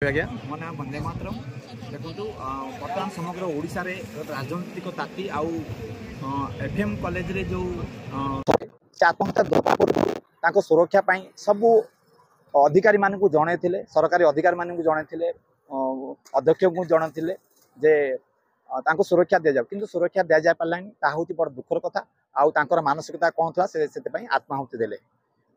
आज्ञा मो ना वंदे मातरम देखो बर्तमान समग्र ओडिशा रे राजनीतिक ताती आउ एफएम कॉलेज रे जो आत्महत्या दफा पूर्व सुरक्षा पाई सबू अधिकारी मान को जन सरकारी अधिकारी मान को जन अध्यक्ष को जन जे सुरक्षा दि जाऊ कि सुरक्षा दि जा पारा हूँ बड़ दुखर कथा आउ मानसिकता कौन था से आत्माहुति देले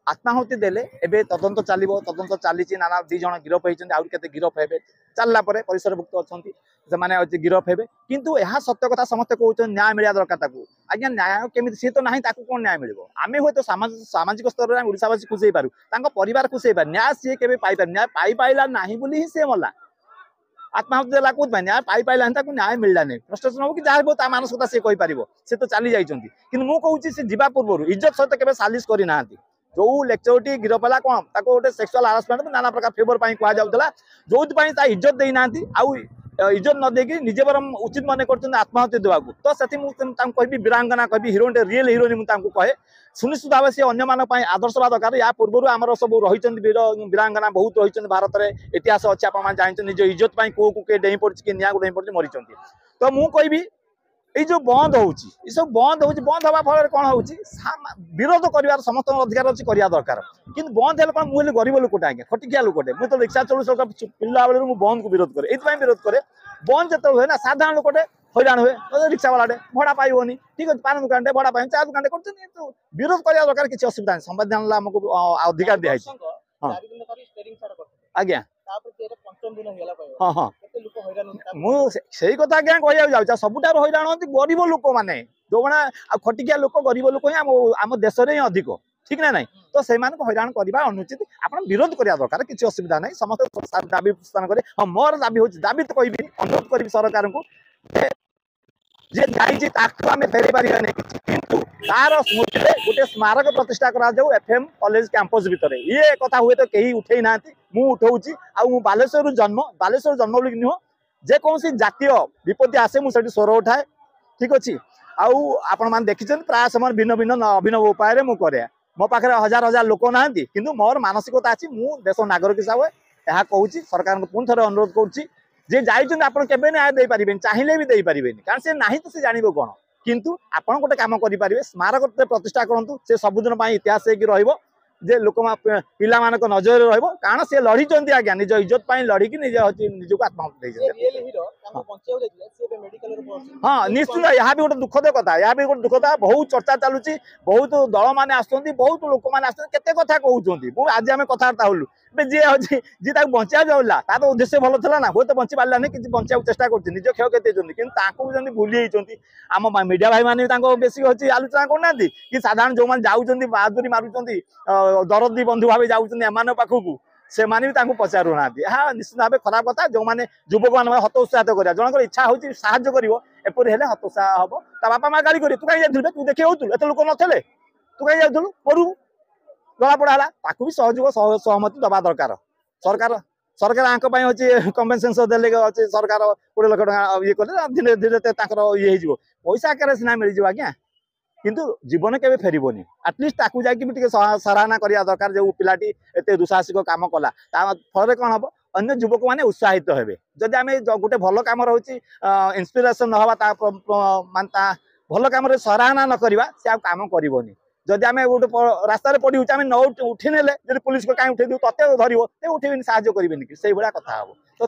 आत्माहुति देले एबे तदंत चलो तदंत चली नाना दी जन गिरफ होते गिरफ हे चलला परिसरभुक्त अच्छा से गिरफ हे किंतु यह सत्य कथा समस्त कहते न्याय मिलवा दरकार आज्ञा न्याय केमी सी तो ना कौन न्याय मिल आम हूँ तो सामाजिक स्तर में ओडावासी खुश हो पारू परिवार खुश हो पार न्याय सी के पाइपर न्याय पाइला ना ही सी मला आत्माहुति देला कौन न्याय पाइला न्याय मिलला नहीं प्रशासन हो कि जहाँ हो मानसिकता सी कहीपर से तो चली जाइए कि मुझे सी जा पूर्व इज्जत सहित के सालिश करना जो लेक्चर गिरफ है कौन गोटे सेक्सुअल हारासमेंट नाना प्रकार फेवर कह जाऊला जो इज्जत देना आउ इज्जत न देकी निजे बरम उचित मन कर आत्माहुति देवाक तो से कह वीरांगना कह हिरोइन रियल हिरोइन मुझे कहे सुनिश्चित भाव सी अन्य आदर्श दरकार या पूर्व आम सब रही वीरांगना बहुत रही भारत में इतिहास अच्छे आप जानते निज इज्जत कौ को डेई पड़ी कि निया डेई पड़ी मरी तो मुझे ये जो बंद होगी सब बंद हवा फल कौन हो विरोध कर समस्त अधिकार अच्छी करवा दरकार कि बंद है कौन मुझे गरीब लोकटे आगे खटिकिया लोकटे मुझे तो रिक्शा चलू पिला बेलू मुझे बंद को विरोध करे ये विरोध करे बंद जो हुए ना साधारण लोकटे हैरान हुए रिक्शा वाला भड़ा पाइबनी ठीक अच्छे पान दुकान भड़ा पाए चा दुकान कर विरोध करवा दरकार किसी असुविधा नहीं संविधान आमको अधिकार दिखाई आज्ञा हाँ हाँ मुझे कथा क्या कह सबुठार हैरान होती गरीब लोक मैंने जो बना खटिकिया लोक गरीब लोक ही आम देश में अधिक ठीक ना नहीं तो से हैरान करवा अनुचित आप विरोध करवा दरकार किसी असुविधा नहीं समस्त दाबी प्रदान करें हाँ मोर दाबी हो दाबी तो कह अनुरोध करी सरकार को फेरी पार तार स्मृति गोटे स्मारक प्रतिष्ठा करा एफएम कॉलेज कैंपस भितर ये कथा हुए तो कहीं उठे ना मुझे बालेश्वर जन्म बोलिक नुह जेकोसी जातीय विपत्ति आसे मुझे स्वर उठाए ठीक अच्छे आपण देखी प्राय समय भिन्न भिन्न अभिनव उपाय मुझे मो पाखे हजार हजार लोक ना कि मोर मानसिकता अच्छी मुझ देश नागरिक हिसाब से यह कहूँ सरकार को पुणी थे अनुरोध करुँची जे जाइए आप न्याय दे पारे चाहिए भी दे पारे कारण से ना तो से जान कौन किंतु आपड़ गोटे कम करेंगे स्मारक प्रतिष्ठा करूँ से सबुदिन इतिहास जे लोक पिला नजर कारण से लड़ी आज्ञा निज इज्जत लड़की निजक आत्माहुति हाँ निश्चित यह भी गोटे दुखद कथा यह भी गोटे दुखद बहुत चर्चा चलुची बहुत दल मैंने आसुँच बहुत लोक मैंने आसते कथा कहते आज आम कथबार्ता हलु जी अच्छी जी बचा जाऊला तार उद्देश्य भल था ना हूँ तो बची पारानी कि बचा चेष्टा कर निज क्षय कि भूली आम मीडिया भाई मैंने बेस अच्छी आलोचना करना कि साधारण जो मैंने जाऊँच बहादुरी मारूँ दरदी बंधु भाव जाऊँच एम पाखक से पचारू ना हाँ निश्चित भाव खराब कथा जो मैंने युवक मैंने हतोत्साहित करा जनकर इच्छा होती साहय करपरी हेल्ले हतोत्साह हम ता बापा माँ गाड़ी करेंगे तू कहीं जाइए तू देखिए होलु एत लोक नथे तू कहीं जाऊँ पढ़ू जला पड़ा भी सहयोग सहमति दबा दरकार सरकार सरकार आंपाई अच्छे कम्पेनसेसन देले अच्छे सरकार 20 लाख टका ये कले धीरे धीरे ये हो पैसा आकार सीना मिल जाए आज्ञा किंतु जीवन के फेरबनी आटलिस्ट ताकू जाकि सराहना करवा दरकार जो पिलाटी एत दुसाहसिक कम कला फल कौन हम अन्य युवक मैंने उत्साहित हेबे जदि आम गोटे भल कम रोचे इन्स्पिरेसन न हवा भल कम सराहना न करवा से कम करनी जदि आम गोटे रास्तार पड़ी आम न उठी ने पुलिस को कहीं उठे तत्व धरव उठे साहय करेंगे से भाया कथा हम तो